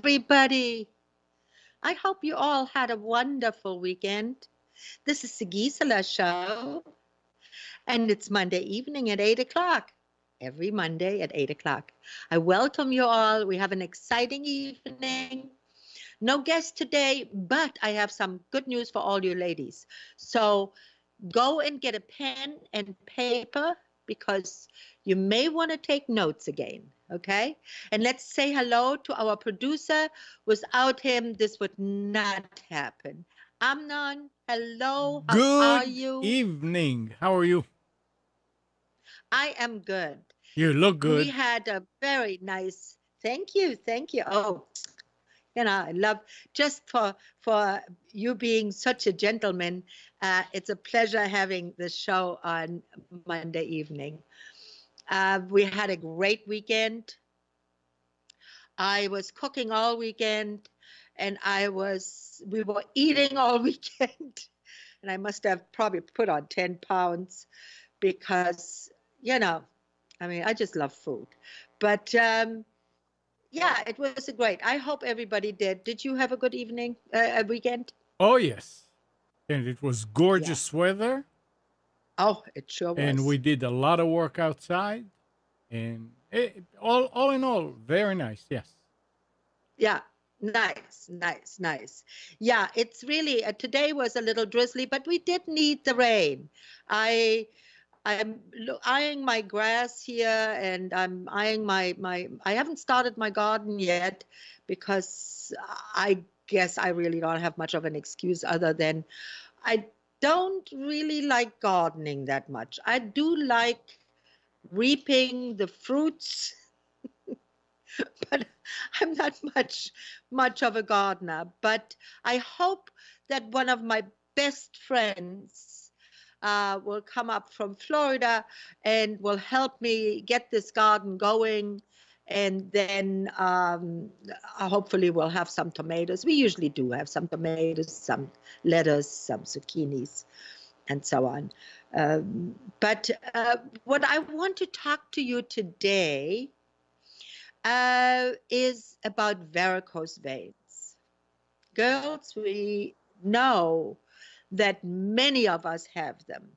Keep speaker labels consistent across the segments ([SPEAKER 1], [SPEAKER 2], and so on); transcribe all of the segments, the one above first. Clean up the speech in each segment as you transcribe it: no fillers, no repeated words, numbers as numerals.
[SPEAKER 1] everybody. I hope you all had a wonderful weekend. This is the Gisela show, and it's Monday evening at 8 o'clock. Every Monday at 8 o'clock. I welcome you all. We have an exciting evening. No guest today, but I have some good news for all you ladies. So go and get a pen and paper because you may want to take notes again. Okay? And let's say hello to our producer. Without him, this would not happen. Amnon, hello. How are
[SPEAKER 2] Good
[SPEAKER 1] you?
[SPEAKER 2] evening. How are you?
[SPEAKER 1] I am good.
[SPEAKER 2] You look
[SPEAKER 1] We
[SPEAKER 2] good.
[SPEAKER 1] had a very nice, thank you, thank you. Oh, I love just for you being such a gentleman. It's a pleasure having the show on Monday evening. We had a great weekend. I was cooking all weekend, and we were eating all weekend, and I must have probably put on 10 pounds because, you know, I mean, I just love food. But yeah, it was a great. I hope everybody did. Did you have a good evening, a weekend?
[SPEAKER 2] Oh, yes. And it was
[SPEAKER 1] Yeah.
[SPEAKER 2] gorgeous weather.
[SPEAKER 1] Oh, it sure
[SPEAKER 2] And we
[SPEAKER 1] was.
[SPEAKER 2] did a lot of work outside. And all in all, very nice. Yes.
[SPEAKER 1] Yeah. Nice, nice, nice. Yeah, it's really today was a little drizzly, but we did need the rain. I I'm eyeing my grass here, and I'm eyeing my. I haven't started my garden yet because I guess I really don't have much of an excuse other than I don't really like gardening that much. I do like reaping the fruits, but I'm not much of a gardener. But I hope that one of my best friends will come up from Florida and will help me get this garden going. And then hopefully we'll have some tomatoes. We usually do have some tomatoes, some lettuce, some zucchinis, and so on. But what I want to talk to you today is about varicose veins. Girls, we know that many of us have them.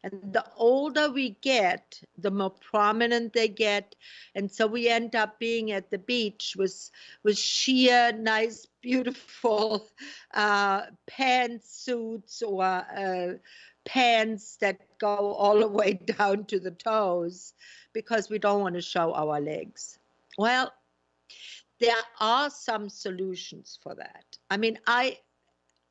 [SPEAKER 1] And the older we get, the more prominent they get. And so we end up being at the beach with sheer, nice, beautiful pantsuits or pants that go all the way down to the toes because we don't want to show our legs. Well, there are some solutions for that. I mean, I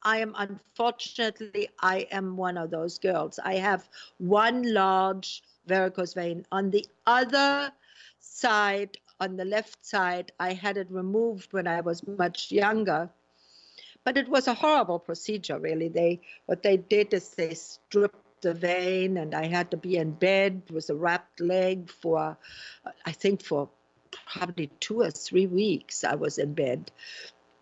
[SPEAKER 1] am unfortunately, I am one of those girls. I have one large varicose vein. On the other side, on the left side, I had it removed when I was much younger. But it was a horrible procedure, really. What they did is they stripped the vein, and I had to be in bed with a wrapped leg for, I think, for probably 2 or 3 weeks. I was in bed,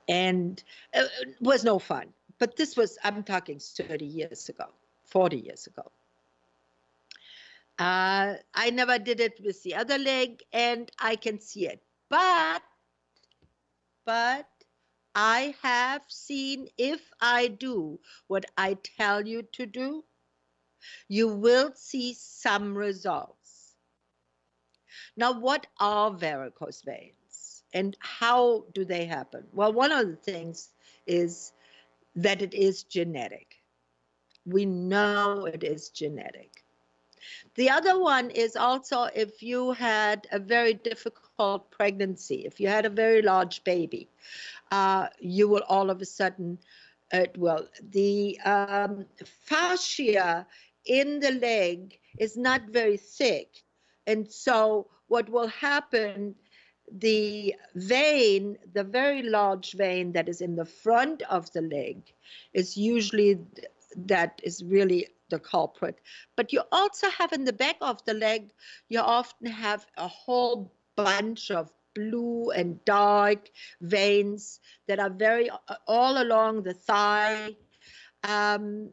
[SPEAKER 1] and it was no fun. But this was, I'm talking 30 years ago, 40 years ago. I never did it with the other leg, and I can see it. But I have seen if I do what I tell you to do, you will see some results. Now, what are varicose veins and how do they happen? Well, one of the things is that it is genetic. We know it is genetic. The other one is also if you had a very difficult pregnancy, if you had a very large baby, you will all of a sudden, the fascia in the leg is not very thick. And so what will happen, the vein, the very large vein that is in the front of the leg is usually, that is really the culprit. But you also have in the back of the leg, you often have a whole bunch of blue and dark veins that are very all along the thigh. Um,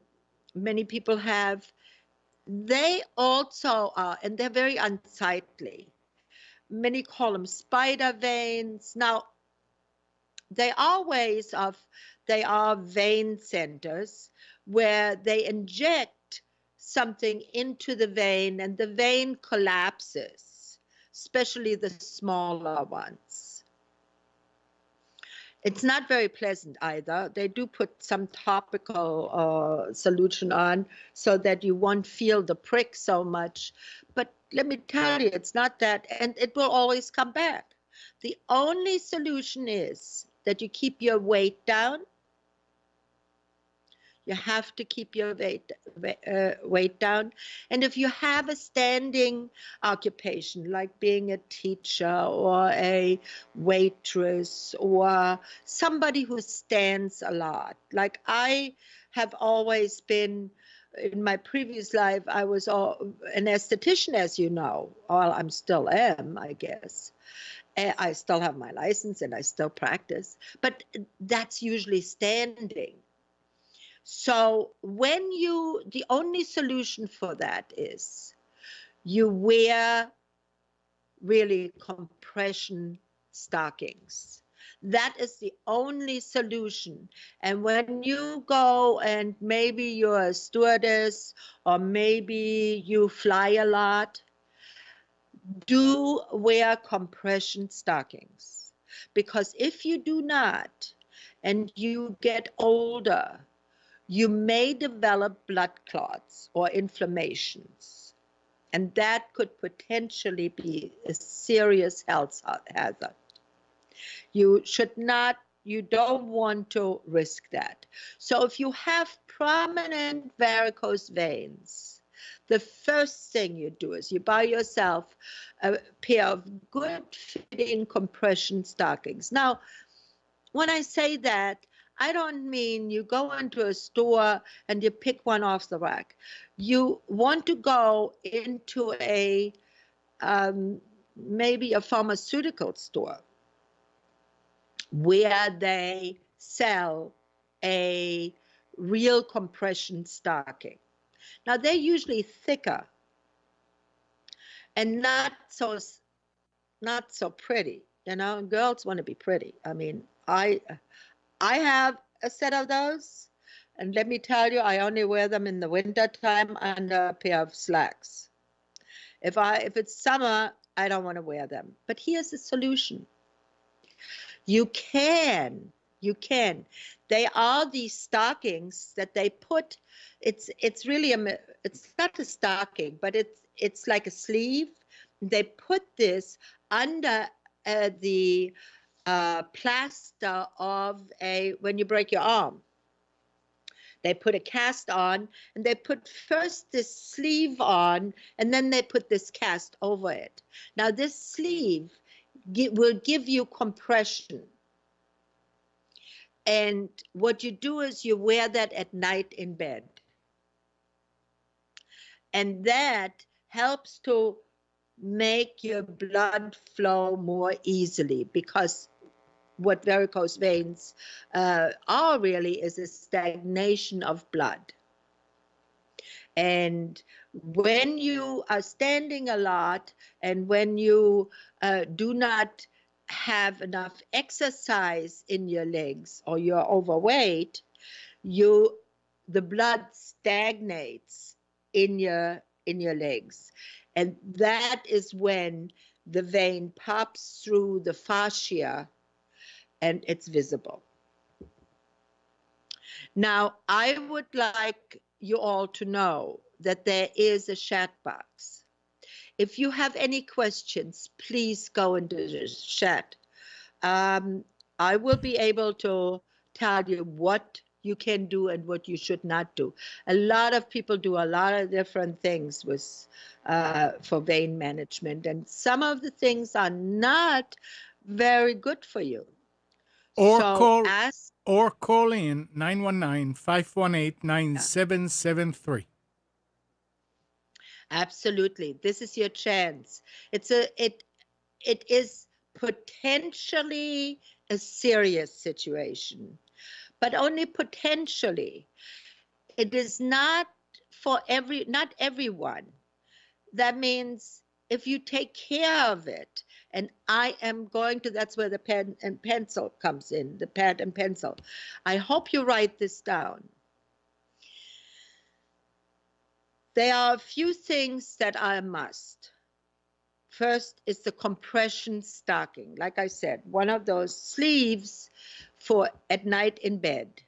[SPEAKER 1] Many people have. They also are, and they're very unsightly. Many call them spider veins. Now, They are ways of, they are vein centers where they inject something into the vein and the vein collapses, especially the smaller ones. It's not very pleasant either. They do put some topical solution on so that you won't feel the prick so much. But let me tell you, it's not that, and it will always come back. The only solution is that you keep your weight down. You have to keep your weight down. And if you have a standing occupation, like being a teacher or a waitress or somebody who stands a lot, like I have always been, in my previous life, I was an esthetician, as you know. Well, I'm still am, I guess. I still have my license and I still practice, but that's usually standing. So the only solution for that is you wear really compression stockings. That is the only solution. And when you go and maybe you're a stewardess or maybe you fly a lot, do wear compression stockings. Because if you do not, and you get older, you may develop blood clots or inflammations, and that could potentially be a serious health hazard. You should not, you don't want to risk that. So if you have prominent varicose veins, the first thing you do is you buy yourself a pair of good fitting compression stockings. Now, when I say that, I don't mean you go into a store and you pick one off the rack. You want to go into maybe a pharmaceutical store where they sell a real compression stocking. Now they're usually thicker and not so pretty. You know, girls want to be pretty. I mean, I have a set of those, and let me tell you, I only wear them in the winter time under a pair of slacks. If it's summer, I don't want to wear them. But here's the solution. You can. They are these stockings that they put. It's really it's not a stocking, but it's like a sleeve. They put this under the plaster of when you break your arm. They put a cast on, and they put first this sleeve on, and then they put this cast over it. Now this sleeve will give you compression. And what you do is you wear that at night in bed. And that helps to make your blood flow more easily, because what varicose veins are really is a stagnation of blood. And when you are standing a lot and when you do not have enough exercise in your legs or you're overweight, the blood stagnates in your legs. And that is when the vein pops through the fascia and it's visible. Now, I would like you all to know that there is a chat box. If you have any questions, please go into the chat. I will be able to tell you what you can do and what you should not do. A lot of people do a lot of different things for vein management, and some of the things are not very good for you.
[SPEAKER 2] Or
[SPEAKER 1] So
[SPEAKER 2] call
[SPEAKER 1] ask.
[SPEAKER 2] or call in 919-518-9773.
[SPEAKER 1] Absolutely. This is your chance. It is potentially a serious situation, but only potentially. It is not for not everyone. That means if you take care of it, and I am going to, that's where the pen and pencil comes in, the pad and pencil. I hope you write this down. There are a few things that are a must. First is the compression stocking. Like I said, one of those sleeves for at night in bed.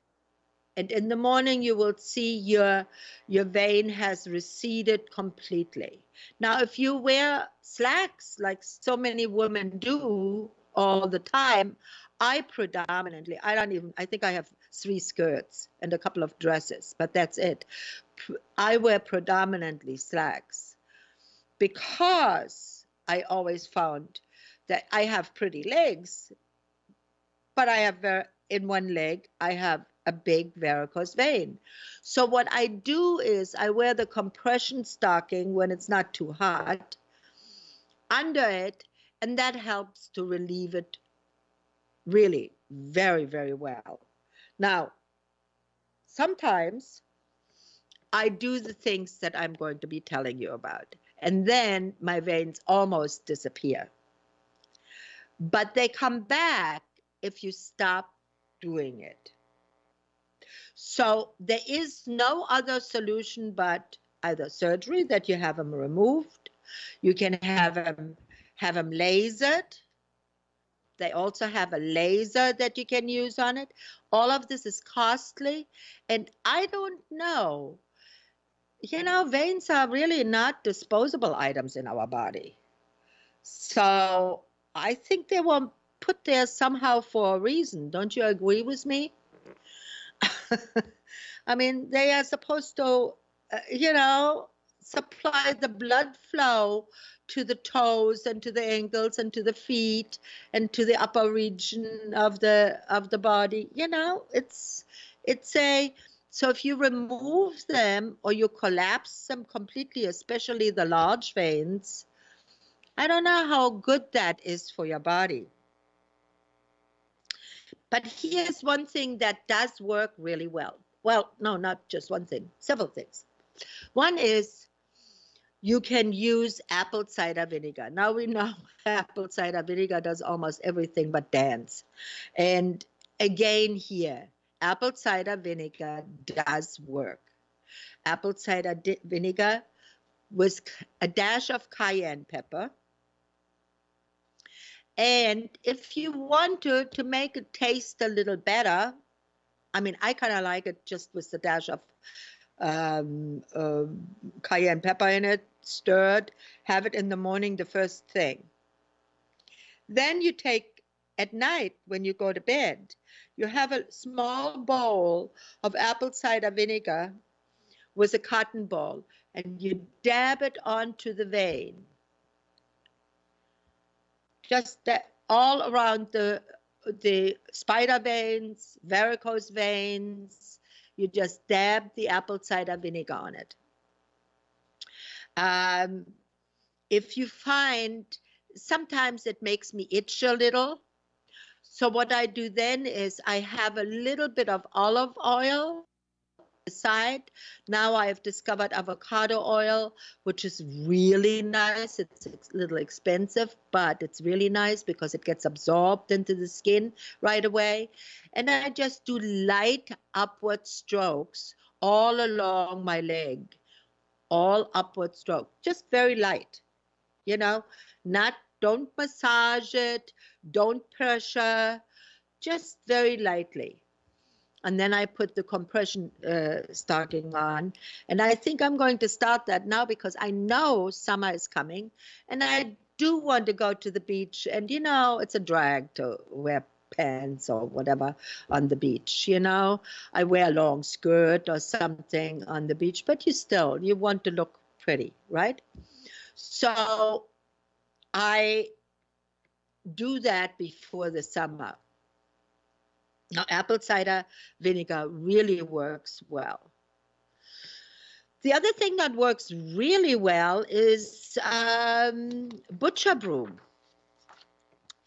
[SPEAKER 1] And in the morning, you will see your vein has receded completely. Now, if you wear slacks, like so many women do all the time, I predominantly, I think I have 3 skirts and a couple of dresses, but that's it. I wear predominantly slacks because I always found that I have pretty legs, but I have in one leg, I have a big varicose vein. So what I do is I wear the compression stocking when it's not too hot under it, and that helps to relieve it really very, very well. Now, sometimes I do the things that I'm going to be telling you about, and then my veins almost disappear. But they come back if you stop doing it. So there is no other solution but either surgery, that you have them removed. You can have them lasered. They also have a laser that you can use on it. All of this is costly, and I don't know. Veins are really not disposable items in our body. So I think they were put there somehow for a reason. Don't you agree with me? I mean, they are supposed to, supply the blood flow to the toes and to the ankles and to the feet and to the upper region of the body. It's a so if you remove them or you collapse them completely, especially the large veins, I don't know how good that is for your body. But here's one thing that does work really well. Well, no, not just one thing, several things. One is you can use apple cider vinegar. Now we know apple cider vinegar does almost everything but dance. And again here, apple cider vinegar does work. Apple cider vinegar with a dash of cayenne pepper. And if you want to make it taste a little better, I mean, I kind of like it just with the dash of cayenne pepper in it, stirred, have it in the morning, the first thing. Then you take, at night when you go to bed, you have a small bowl of apple cider vinegar with a cotton ball, and you dab it onto the vein. Just all around the spider veins, varicose veins. You just dab the apple cider vinegar on it. If you find, sometimes it makes me itch a little. So what I do then is I have a little bit of olive oil side. Now I've discovered avocado oil, which is really nice. It's a little expensive, but it's really nice because it gets absorbed into the skin right away. And I just do light upward strokes all along my leg, all upward stroke, just very light, don't massage it, don't pressure, just very lightly. And then I put the compression stocking on. And I think I'm going to start that now because I know summer is coming. And I do want to go to the beach. And, it's a drag to wear pants or whatever on the beach. I wear a long skirt or something on the beach. But you want to look pretty, right? So I do that before the summer. Now, apple cider vinegar really works well. The other thing that works really well is butcher broom.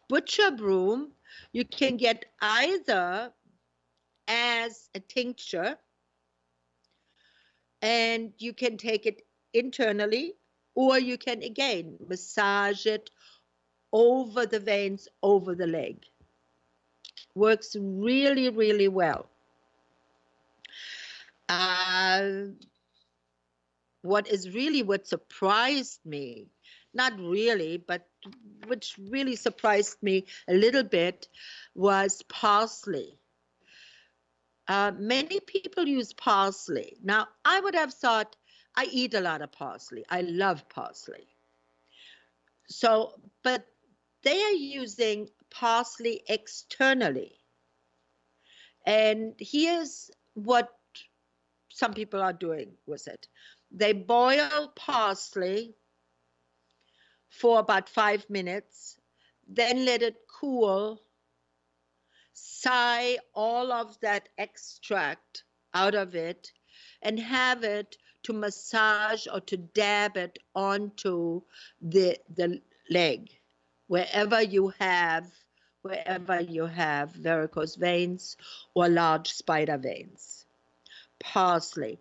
[SPEAKER 1] Butcher broom, you can get either as a tincture, and you can take it internally Or you can again massage it over the veins, over the leg. Works really, really well. Uh, what surprised me, not really, but which really surprised me a little bit, was parsley. Many people use parsley. Now, I would have thought I eat a lot of parsley. I love parsley. So, but they are using parsley externally. And here's what some people are doing with it. They boil parsley for about 5 minutes, then let it cool, sigh all of that extract out of it, and have it to massage or to dab it onto the leg, wherever you have varicose veins or large spider veins. Parsley.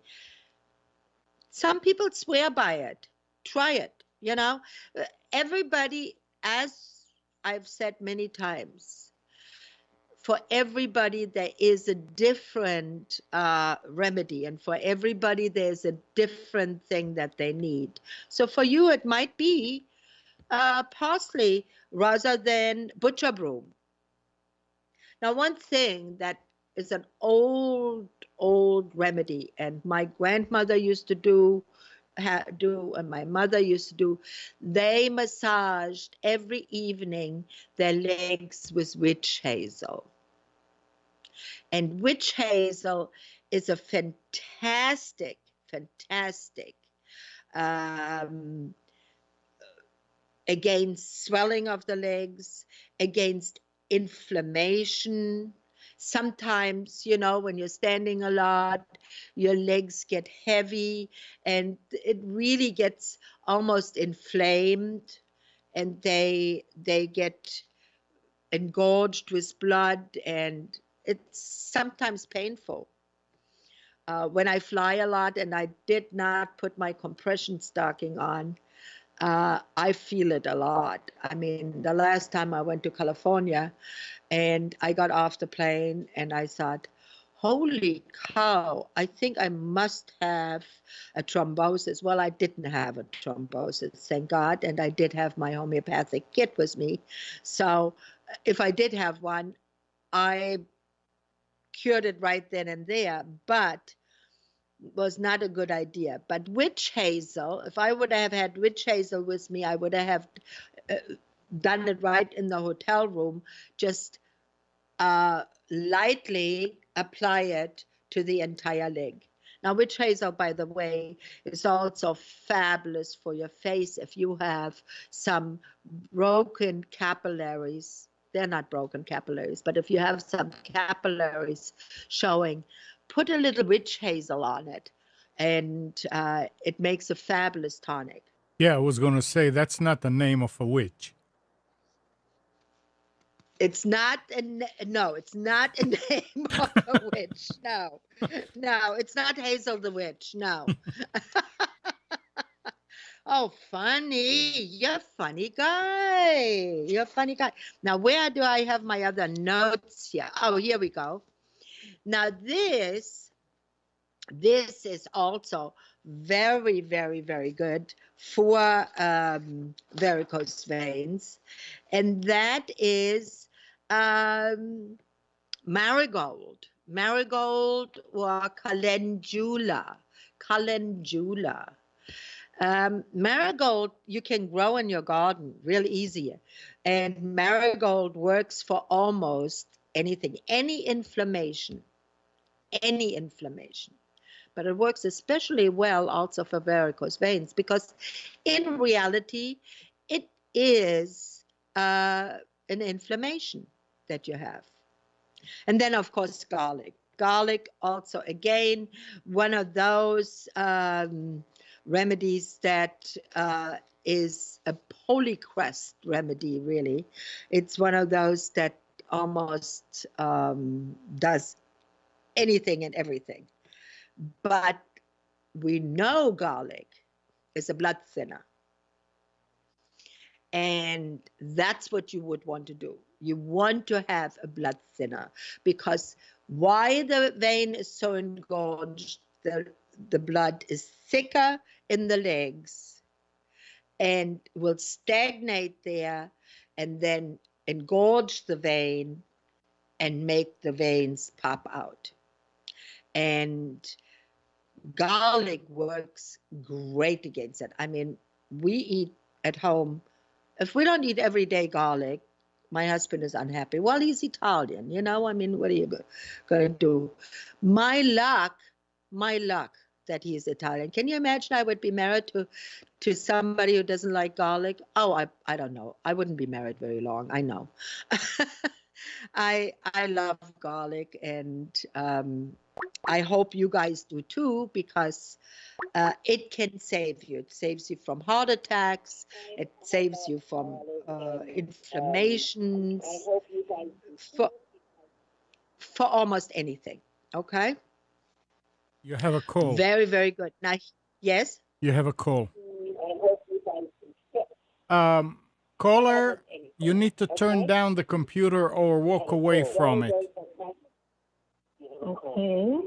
[SPEAKER 1] Some people swear by it. Try it, you know. Everybody, as I've said many times, for everybody there is a different remedy, and for everybody there's a different thing that they need. So for you it might be parsley rather than butcher broom. Now, one thing that is an old remedy, and my grandmother used to do, and my mother used to do, they massaged every evening their legs with witch hazel. And witch hazel is a fantastic, fantastic against swelling of the legs, against inflammation. Sometimes, you know, when you're standing a lot, your legs get heavy and it really gets almost inflamed, and they get engorged with blood, and it's sometimes painful. When I fly a lot and I did not put my compression stocking on, I feel it a lot. I mean, the last time I went to California and I got off the plane and I thought, holy cow, I think I must have a thrombosis. Well, I didn't have a thrombosis, thank God, and I did have my homeopathic kit with me. So if I did have one, I cured it right then and there, but was not a good idea. But witch hazel, if I would have had witch hazel with me, I would have uh, done it right in the hotel room, just lightly apply it to the entire leg. Now, witch hazel, by the way, is also fabulous for your face if you have some broken capillaries. They're not broken capillaries, but if you have some capillaries showing, put a little witch hazel on it, and it makes a fabulous tonic.
[SPEAKER 2] Yeah, I was going to say that's not the name of a witch.
[SPEAKER 1] It's not no, it's not a name of a witch. No, no, it's not Hazel the witch. No. Oh, funny. You're a funny guy. You're a funny guy. Now, where do I have my other notes here? Oh, here we go. Now, this is also very, very, very good for varicose veins, and that is marigold or calendula. Marigold you can grow in your garden real easy, and marigold works for almost anything, any inflammation. But it works especially well also for varicose veins, because in reality, it is an inflammation that you have. And then, of course, garlic. Garlic also, again, one of those remedies that is a polycrest remedy, really. It's one of those that almost does anything and everything. But we know garlic is a blood thinner. And that's what you would want to do. You want to have a blood thinner, because why the vein is so engorged, the blood is thicker in the legs and will stagnate there and then engorge the vein and make the veins pop out. And garlic works great against it. I mean, we eat at home. If we don't eat everyday garlic, my husband is unhappy. Well, he's Italian, you know. I mean, what are you going to do? My luck that he is Italian. Can you imagine I would be married to somebody who doesn't like garlic? Oh, I don't know. I wouldn't be married very long. I know. I love garlic, and I hope you guys do too, because it can save you. It saves you from heart attacks. It saves you from inflammations, for for almost anything. Okay.
[SPEAKER 2] You have a call.
[SPEAKER 1] Very, very good. Now, yes.
[SPEAKER 2] You have a call. Caller, you need to turn down the computer or walk away from it.
[SPEAKER 3] Okay.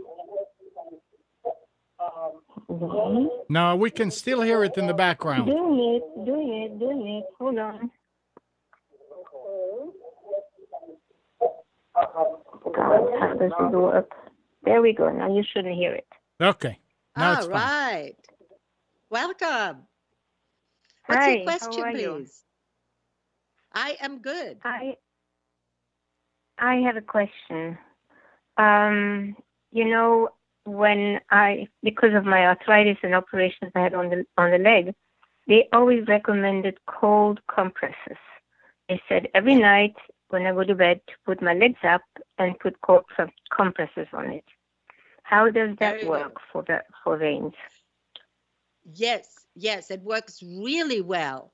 [SPEAKER 2] No, we can still hear it in the background.
[SPEAKER 3] Doing it. Hold on. God, how does it work? There we go. Now you shouldn't hear it.
[SPEAKER 2] Okay. Now it's
[SPEAKER 1] All
[SPEAKER 2] fine.
[SPEAKER 1] right. Welcome. What's
[SPEAKER 3] Hi,
[SPEAKER 1] your question,
[SPEAKER 3] how are you?
[SPEAKER 1] please? I am good.
[SPEAKER 3] I have a question. When because of my arthritis and operations I had on the leg, they always recommended cold compresses. They said every night when I go to bed to put my legs up and put cold compresses on it. How does that
[SPEAKER 1] Very
[SPEAKER 3] work for veins?
[SPEAKER 1] Yes, it works really well.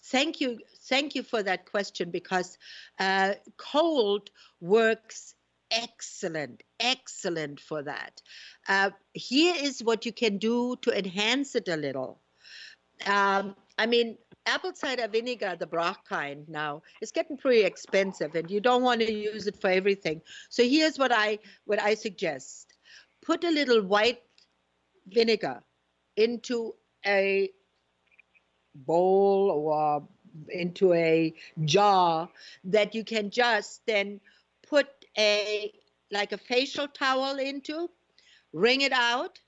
[SPEAKER 1] Thank you for that question, because cold works excellent for that. Here is what you can do to enhance it a little. I mean, apple cider vinegar, the broth kind now, is getting pretty expensive, and you don't want to use it for everything. So here's what I suggest. Put a little white vinegar into a bowl or into a jar that you can just then put like a facial towel into, wring it out,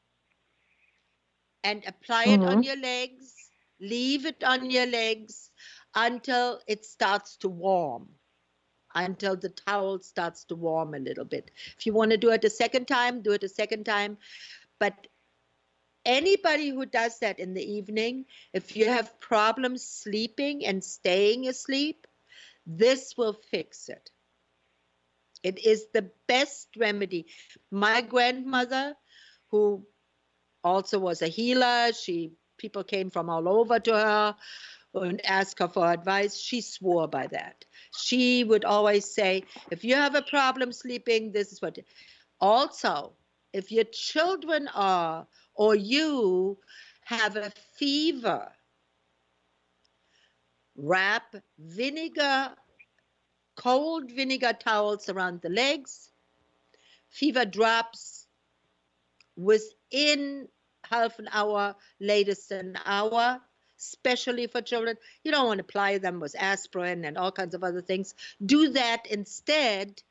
[SPEAKER 1] and apply it on your legs. Leave it on your legs until it starts to warm, until the towel starts to warm a little bit. If you want to do it a second time, do it a second time. But anybody who does that in the evening, if you have problems sleeping and staying asleep, this will fix it. It is the best remedy. My grandmother, who also was a healer, people came from all over to her and asked her for advice. She swore by that. She would always say, if you have a problem sleeping, this is what. Also, if your children are, or you have a fever, wrap cold vinegar towels around the legs. Fever drops within half an hour, latest an hour, especially for children. You don't want to apply them with aspirin and all kinds of other things. Do that instead,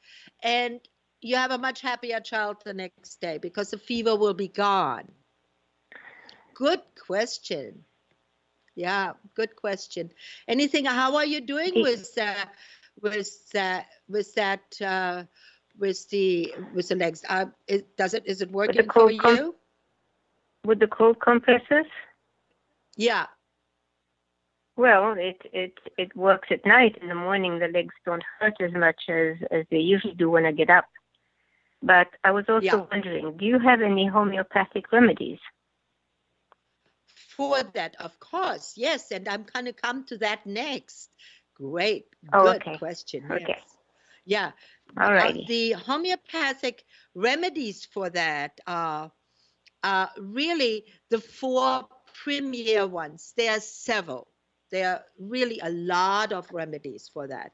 [SPEAKER 1] and you have a much happier child the next day, because the fever will be gone. Good question. Yeah, good question. Anything? How are you doing with the legs? Is it working for you?
[SPEAKER 3] With the cold compresses?
[SPEAKER 1] Yeah.
[SPEAKER 3] Well, it works at night. In the morning, the legs don't hurt as much as they usually do when I get up. But I was also wondering, do you have any homeopathic remedies?
[SPEAKER 1] For that, of course, yes. And I'm going to come to that next. Great. Good question. Yes.
[SPEAKER 3] Okay.
[SPEAKER 1] Yeah.
[SPEAKER 3] All right.
[SPEAKER 1] The homeopathic remedies for that are really the four premier ones. There are several. There are really a lot of remedies for that.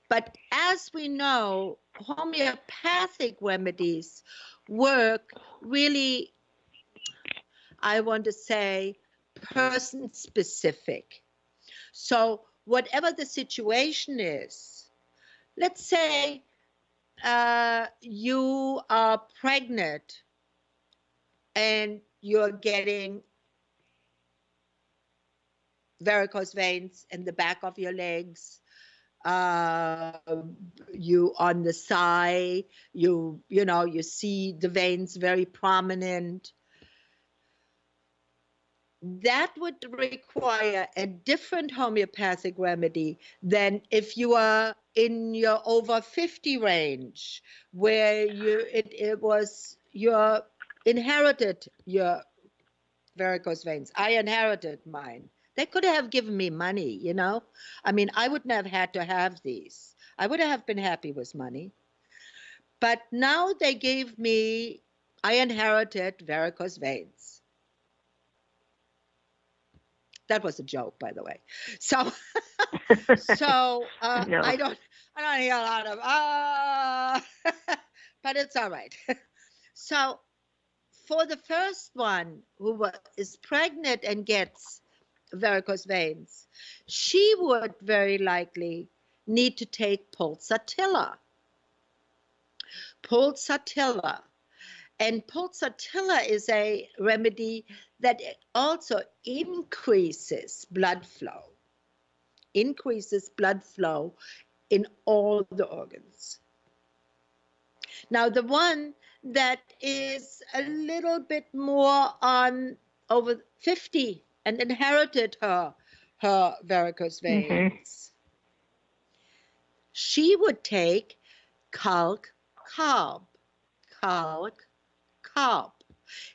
[SPEAKER 1] But as we know, homeopathic remedies work really, I want to say, person specific. So, whatever the situation is, let's say you are pregnant and you're getting varicose veins in the back of your legs, uh, you on the side, you see the veins very prominent. That would require a different homeopathic remedy than if you are in your over 50 range, where it was your inherited your varicose veins. I inherited mine. They could have given me money, I mean, I wouldn't have had to have these. I would have been happy with money. But now they gave me, I inherited varicose veins. That was a joke, by the way. So,
[SPEAKER 3] No.
[SPEAKER 1] I don't hear a lot of but it's all right. So, for the first one who is pregnant and gets varicose veins, she would very likely need to take pulsatilla. Pulsatilla. And pulsatilla is a remedy that also increases blood flow in all the organs. Now, the one that is a little bit more on over 50 and inherited her varicose veins, she would take calc carb.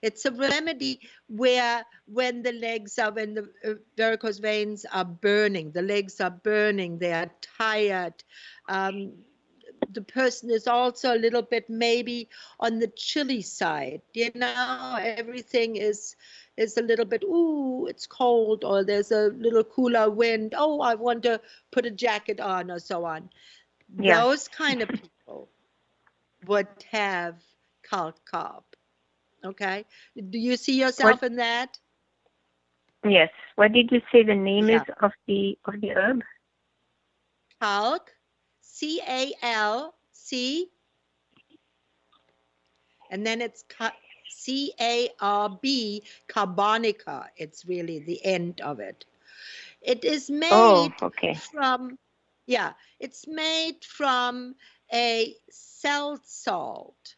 [SPEAKER 1] It's a remedy where when the varicose veins are burning, the legs are burning, they are tired. The person is also a little bit maybe on the chilly side. Everything is a little bit, ooh, it's cold, or there's a little cooler wind. Oh, I want to put a jacket on, or so on.
[SPEAKER 3] Yeah.
[SPEAKER 1] Those kind of people would have calc carb. Okay. Do you see yourself in that?
[SPEAKER 3] Yes. What did you say the name
[SPEAKER 1] Yeah.
[SPEAKER 3] is of the herb?
[SPEAKER 1] Calc, C-A-L-C, and then it's C-A-R-B, carbonica. It's really the end of it. It is made from, it's made from a cell salt.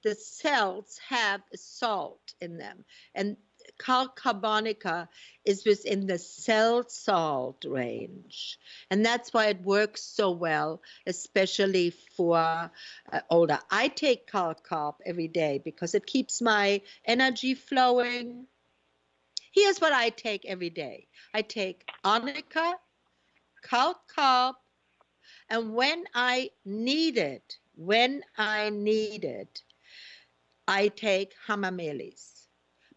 [SPEAKER 1] The cells have salt in them, and carbonica is within the cell salt range, and that's why it works so well, especially for older. I take carb every day because it keeps my energy flowing. Here's what I take every day. I take arnica, carb, and when I need it, I take hamamelis,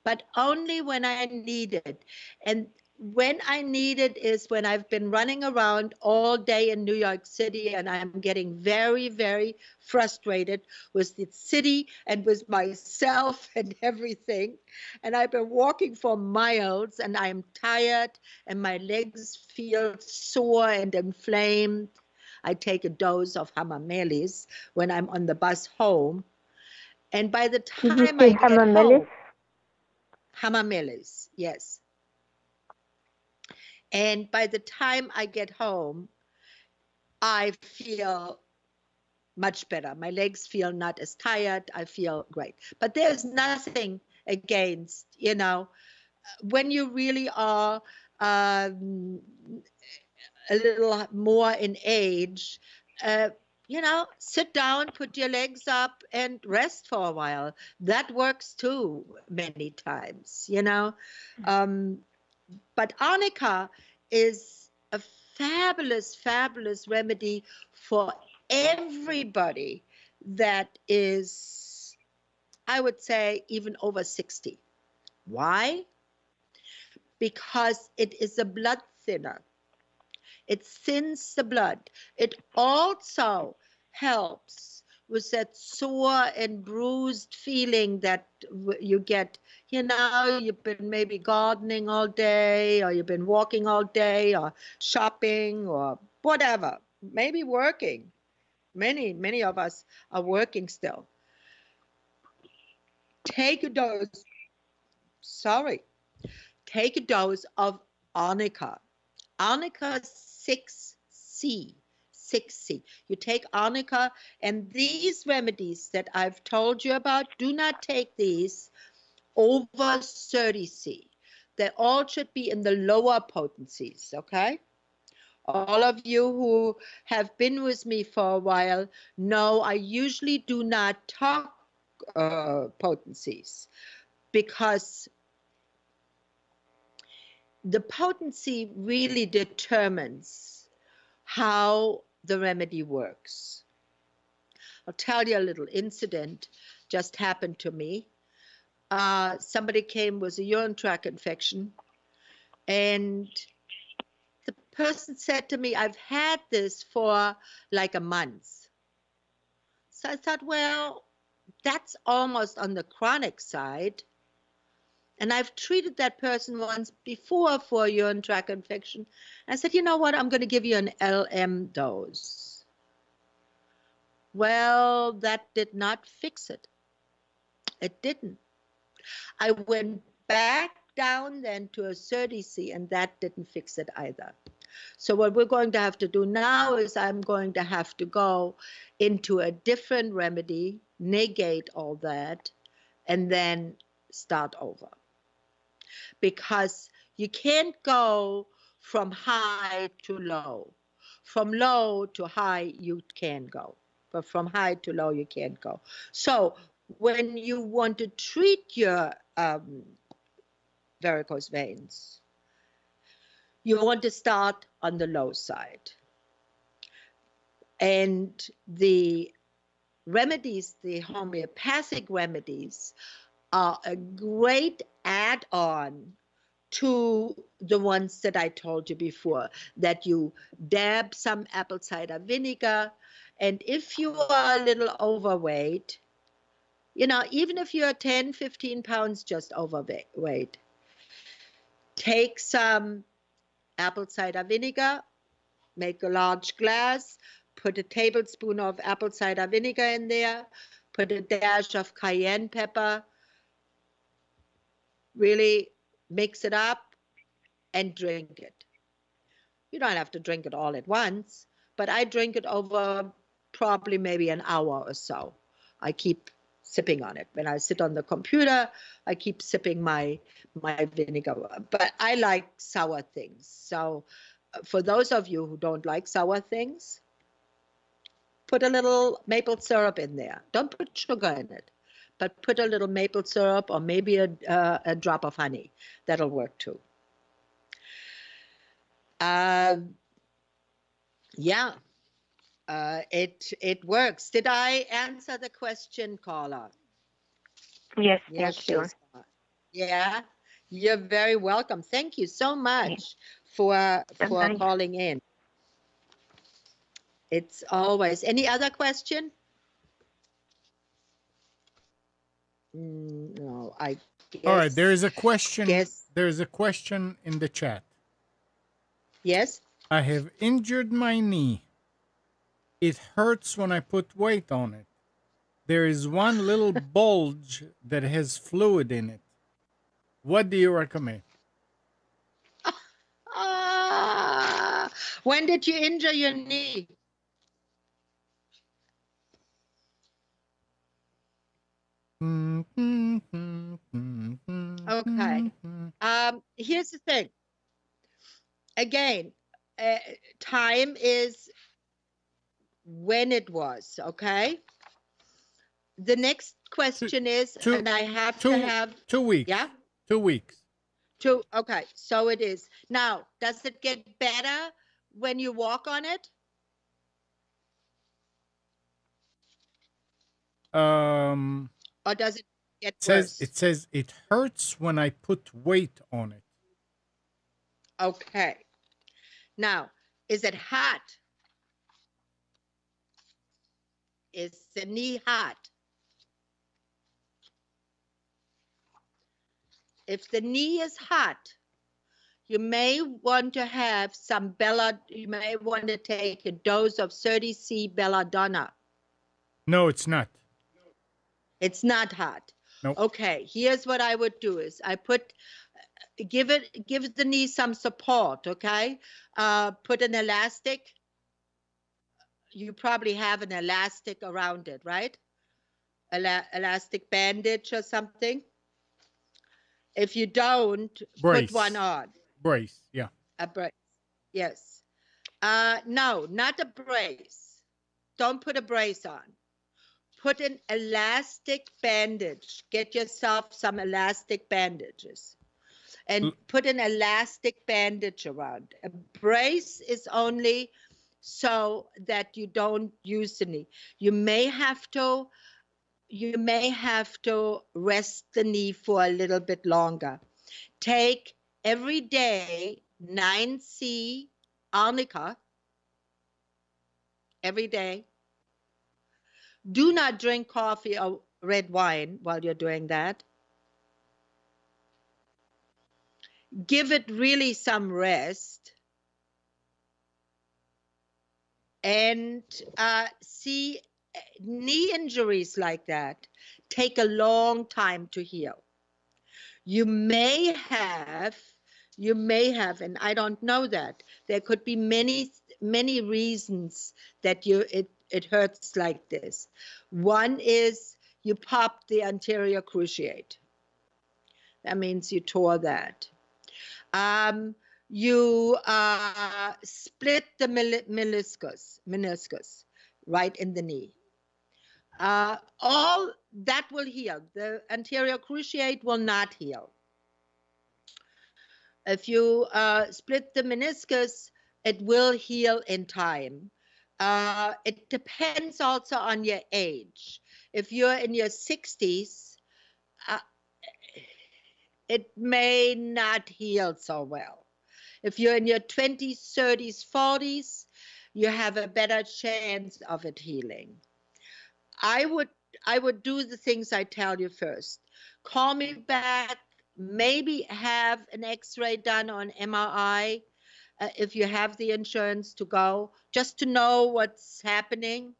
[SPEAKER 1] but only when I need it. And when I need it is when I've been running around all day in New York City and I'm getting very, very frustrated with the city and with myself and everything. And I've been walking for miles and I'm tired and my legs feel sore and inflamed. I take a dose of hamamelis when I'm on the bus home. And by the time I get home, hamamelis, yes. And by the time I get home, I feel much better. My legs feel not as tired. I feel great. But there's nothing against, when you really are a little more in age, sit down, put your legs up and rest for a while. That works too many times, But arnica is a fabulous, fabulous remedy for everybody that is, I would say, even over 60. Why? because it is a blood thinner. It thins the blood. It also helps with that sore and bruised feeling that you get. You've been maybe gardening all day, or you've been walking all day, or shopping, or whatever, maybe working. Many of us are working still. Take a dose, sorry, take a dose of arnica. Arnica 6C. 6C. You take arnica, and these remedies that I've told you about, do not take these over 30C. They all should be in the lower potencies, okay? All of you who have been with me for a while know I usually do not talk potencies, because the potency really determines how the remedy works. I'll tell you a little incident just happened to me. Somebody came with a urine tract infection, and the person said to me, I've had this for like a month. So I thought, well, that's almost on the chronic side. And I've treated that person once before for a urine tract infection. I said, you know what? I'm going to give you an LM dose. Well, that did not fix it. It didn't. I went back down then to a 30C, and that didn't fix it either. So what we're going to have to do now is I'm going to have to go into a different remedy, negate all that, and then start over. Because you can't go from high to low. From low to high, you can go. But from high to low, you can't go. So when you want to treat your varicose veins, you want to start on the low side. And the remedies, the homeopathic remedies, are a great add-on to the ones that I told you before, that you dab some apple cider vinegar. And if you are a little overweight, even if you're 10, 15 pounds just overweight, take some apple cider vinegar, make a large glass, put a tablespoon of apple cider vinegar in there, put a dash of cayenne pepper, really mix it up and drink it. You don't have to drink it all at once, but I drink it over probably maybe an hour or so. I keep sipping on it. When I sit on the computer, I keep sipping my vinegar. But I like sour things. So for those of you who don't like sour things, put a little maple syrup in there. Don't put sugar in it, but put a little maple syrup or maybe a drop of honey. That'll work too. Yeah, it works. Did I answer the question, Carla?
[SPEAKER 3] Yes,
[SPEAKER 1] Yes,
[SPEAKER 3] thank you.
[SPEAKER 1] Yeah, you're very welcome. Thank you so much for calling in. It's always. Any other question? No, I guess.
[SPEAKER 2] All right, there is a question.
[SPEAKER 1] Guess.
[SPEAKER 2] There is a question in the chat.
[SPEAKER 1] Yes.
[SPEAKER 2] I have injured my knee. It hurts when I put weight on it. There is one little bulge that has fluid in it. What do you recommend?
[SPEAKER 1] When did you injure your knee? Okay. Here's the thing. Again, time is when it was, okay? The next question is, and I have to have
[SPEAKER 2] 2 weeks.
[SPEAKER 1] Yeah?
[SPEAKER 2] 2 weeks.
[SPEAKER 1] Okay, so it is. Now, does it get better when you walk on it? Or does it get worse?
[SPEAKER 2] It says it hurts when I put weight on it.
[SPEAKER 1] Okay. Now, is it hot? Is the knee hot? If the knee is hot, you may want to have you may want to take a dose of 30C belladonna.
[SPEAKER 2] No, it's not.
[SPEAKER 1] It's not hot.
[SPEAKER 2] Nope.
[SPEAKER 1] Okay, here's what I would do is give the knee some support, okay? Put an elastic. You probably have an elastic around it, right? Elastic bandage or something. If you don't, put one
[SPEAKER 2] Brace.
[SPEAKER 1] on.
[SPEAKER 2] Brace, yeah.
[SPEAKER 1] A brace. Yes. No, not a brace. Don't put a brace on. Put an elastic bandage. Get yourself some elastic bandages and put an elastic bandage around. A brace is only so that you don't use the knee. You may have to rest the knee for a little bit longer. Take every day 9C arnica every day. Do not drink coffee or red wine while you're doing that. Give it really some rest. And see, knee injuries like that take a long time to heal. You may have, and I don't know that. There could be many reasons that it hurts like this. One is you popped the anterior cruciate. That means you tore that. You split the meniscus right in the knee. All that will heal. The anterior cruciate will not heal. If you split the meniscus, it will heal in time. It depends also on your age. If you're in your 60s, it may not heal so well. If you're in your 20s, 30s, 40s, you have a better chance of it healing. I would do the things I tell you first. Call me back, maybe have an x-ray done on MRI if you have the insurance to go, just to know what's happening.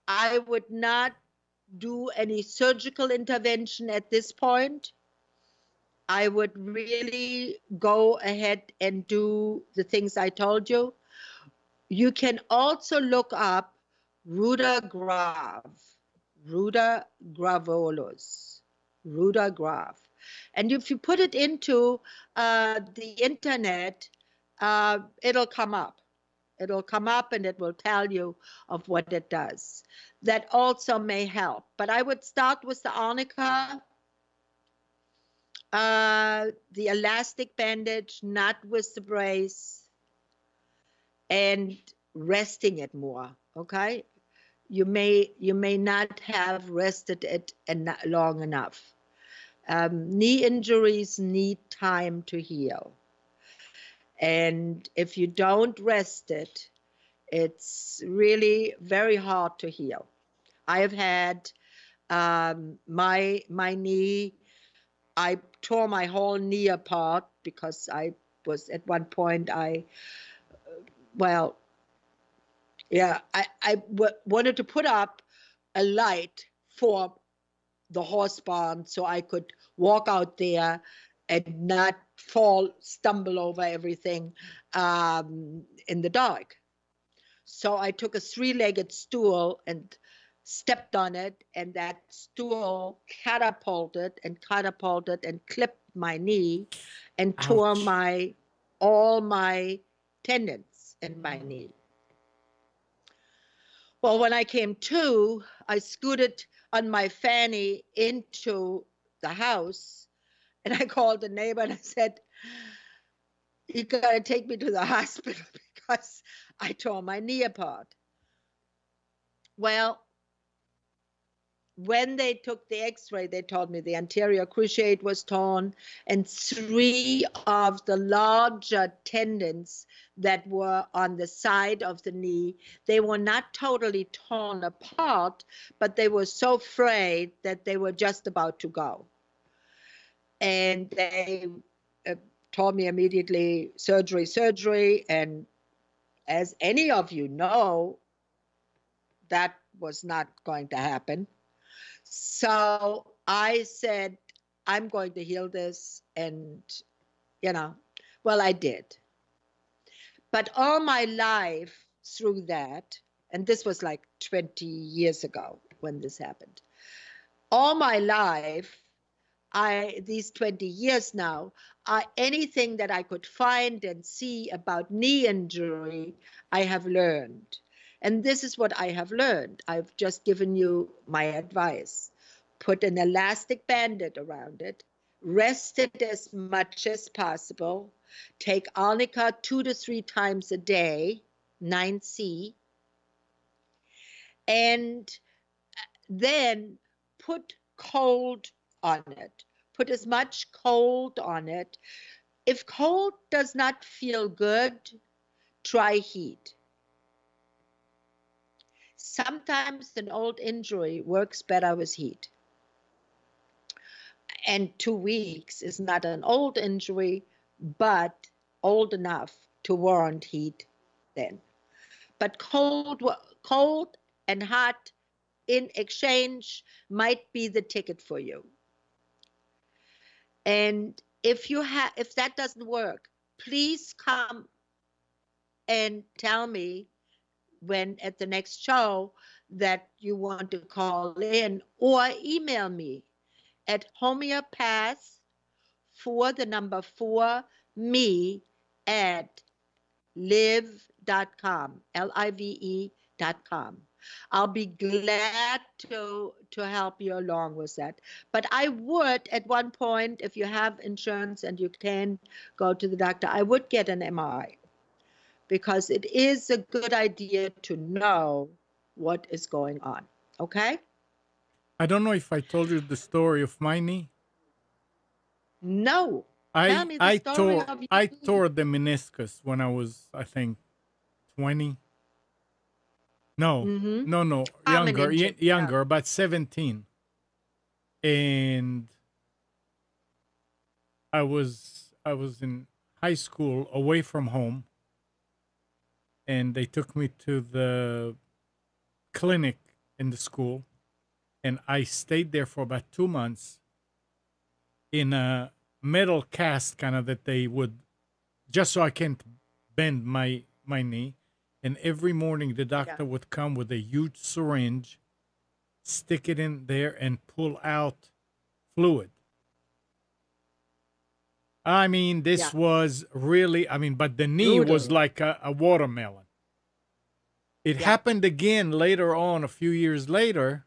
[SPEAKER 1] I would not do any surgical intervention at this point. I would really go ahead and do the things I told you. You can also look up ruder gravolus, ruder grav. And if you put it into the internet, it'll come up. It'll come up and it will tell you of what it does. That also may help. But I would start with the arnica, the elastic bandage, not with the brace, and resting it more, okay? You may not have rested it long enough. Knee injuries need time to heal. And if you don't rest it, it's really very hard to heal. I have had my knee, I tore my whole knee apart because I was at one point, I wanted to put up a light for the horse barn so I could walk out there and not stumble over everything in the dark. So I took a 3-legged stool and stepped on it, and that stool catapulted and clipped my knee and tore all my tendons in my knee. Well, when I came to, I scooted on my fanny into the house, and I called the neighbor and I said, "You got to take me to the hospital because I tore my knee apart." Well, when they took the x-ray, they told me the anterior cruciate was torn, and 3 of the larger tendons that were on the side of the knee, they were not totally torn apart, but they were so frayed that they were just about to go. And they told me immediately, surgery. And as any of you know, that was not going to happen. So I said, I'm going to heal this. And, well, I did. But all my life through that, and this was like 20 years ago when this happened, all my life, these 20 years now, anything that I could find and see about knee injury, I have learned. And this is what I have learned. I've just given you my advice. Put an elastic bandage around it, rest it as much as possible, take arnica 2 to 3 times a day, 9C, and then put cold on it. Put as much cold on it. If cold does not feel good, try heat. Sometimes an old injury works better with heat. And 2 weeks is not an old injury, but old enough to warrant heat then. But cold and hot in exchange might be the ticket for you. And if that doesn't work, please come and tell me when at the next show that you want to call in, or email me at homeopath 4 me at live.com, live.com. I'll be glad to help you along with that. But I would, at one point, if you have insurance and you can go to the doctor, I would get an MRI, because it is a good idea to know what is going on. Okay?
[SPEAKER 2] I don't know if I told you the story of my knee.
[SPEAKER 1] No. Tell me the story of your
[SPEAKER 2] I
[SPEAKER 1] knee.
[SPEAKER 2] tore the meniscus when I was, I think, 20. No, no, younger, about 17. And I was in high school, away from home, and they took me to the clinic in the school, and I stayed there for about 2 months in a metal cast, kind of, that they would, just so I can't bend my knee. And every morning the doctor would come with a huge syringe, stick it in there, and pull out fluid. I mean, this was really, but the knee was like a watermelon. It happened again later on, a few years later,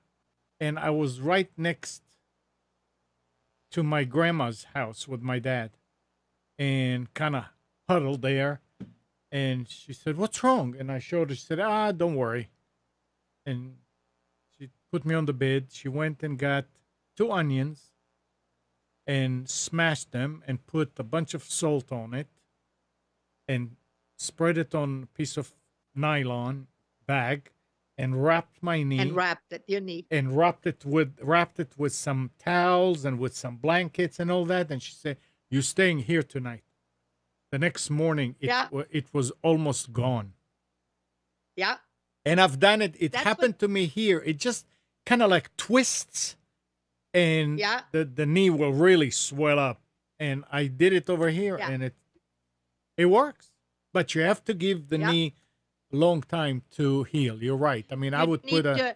[SPEAKER 2] and I was right next to my grandma's house with my dad, and kind of huddled there. And she said, "What's wrong?" And I showed her. She said, "Don't worry." And she put me on the bed. She went and got 2 onions and smashed them and put a bunch of salt on it and spread it on a piece of nylon bag and wrapped my knee.
[SPEAKER 1] And wrapped it, your knee.
[SPEAKER 2] And wrapped it with some towels and with some blankets and all that. And she said, "You're staying here tonight." The next morning, it was almost gone.
[SPEAKER 1] Yeah.
[SPEAKER 2] And I've done it. It happened to me here. It just kind of like twists, and the knee will really swell up. And I did it over here, and it works. But you have to give the knee a long time to heal. You're right. I mean, I would put a...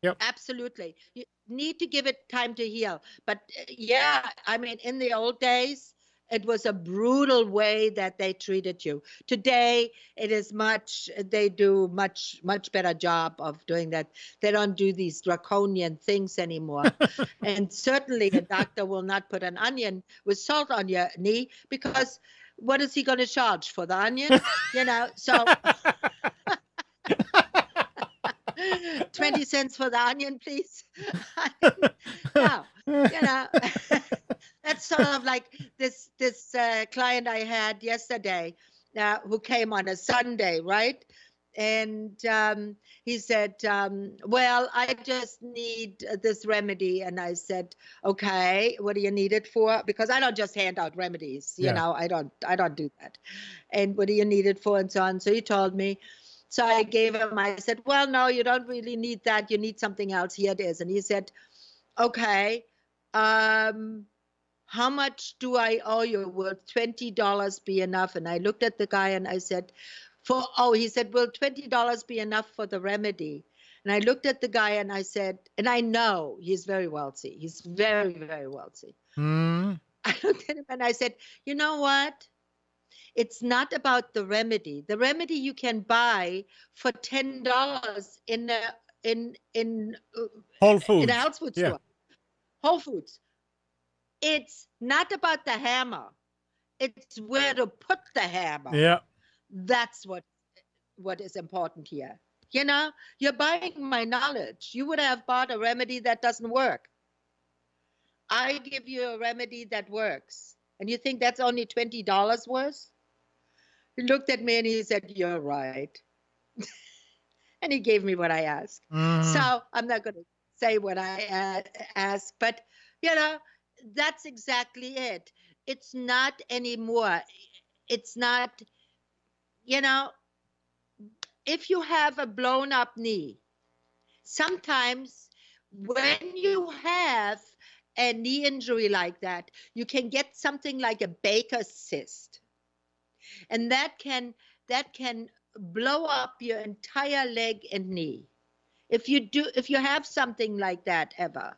[SPEAKER 2] Yep.
[SPEAKER 1] Absolutely. You need to give it time to heal. But in the old days, it was a brutal way that they treated you. Today, they do much better job of doing that. They don't do these draconian things anymore. And certainly a doctor will not put an onion with salt on your knee, because what is he going to charge for the onion? So... 20 cents for the onion, please. No, you know, that's sort of like this client I had yesterday who came on a Sunday, right? And he said, well, I just need this remedy. And I said, okay, what do you need it for? Because I don't just hand out remedies, you know, I don't do that. And what do you need it for? And so on. So he told me. So I gave him, I said, well, no, you don't really need that. You need something else. Here it is. And he said, okay, how much do I owe you? Will $20 be enough? And I looked at the guy and I said, he said, will $20 be enough for the remedy? And I looked at the guy and I said, and I know he's very wealthy. He's very, very wealthy.
[SPEAKER 2] Mm.
[SPEAKER 1] I looked at him and I said, you know what? It's not about the remedy. The remedy you can buy for $10 in
[SPEAKER 2] Whole Foods.
[SPEAKER 1] in a health food store. Whole Foods. It's not about the hammer. It's where to put the hammer.
[SPEAKER 2] Yeah.
[SPEAKER 1] That's what is important here. You know, you're buying my knowledge. You would have bought a remedy that doesn't work. I give you a remedy that works. And you think that's only $20 worth? He looked at me and he said, you're right. And he gave me what I asked.
[SPEAKER 2] Mm-hmm.
[SPEAKER 1] So I'm not going to say what I asked, but, you know, that's exactly it. It's not anymore. It's not, you know, if you have a blown up knee, sometimes when you have a knee injury like that, you can get something like a Baker's cyst. And that can blow up your entire leg and knee. If you have something like that ever,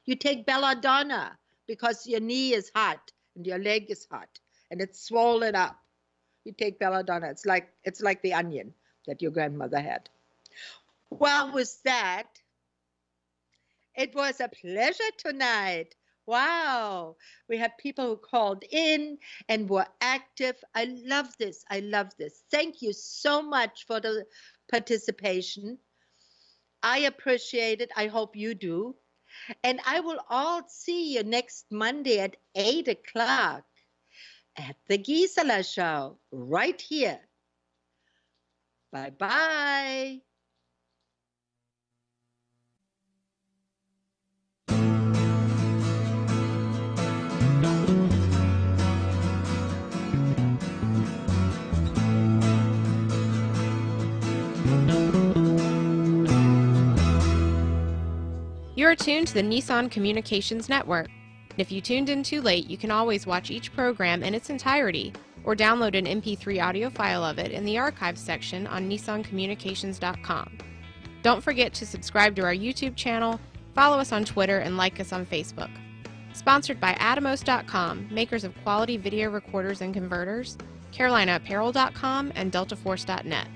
[SPEAKER 1] you take belladonna because your knee is hot and your leg is hot and it's swollen up. You take belladonna. It's like the onion that your grandmother had. Well, with that, it was a pleasure tonight. Wow. We had people who called in and were active. I love this. I love this. Thank you so much for the participation. I appreciate it. I hope you do. And I will all see you next Monday at 8 o'clock at the Gisela Show right here. Bye-bye.
[SPEAKER 4] You're tuned to the Nissan Communications Network. If you tuned in too late, you can always watch each program in its entirety or download an MP3 audio file of it in the archives section on nissancommunications.com. Don't forget to subscribe to our YouTube channel, follow us on Twitter, and like us on Facebook. Sponsored by Atomos.com, makers of quality video recorders and converters, CarolinaApparel.com, and DeltaForce.net.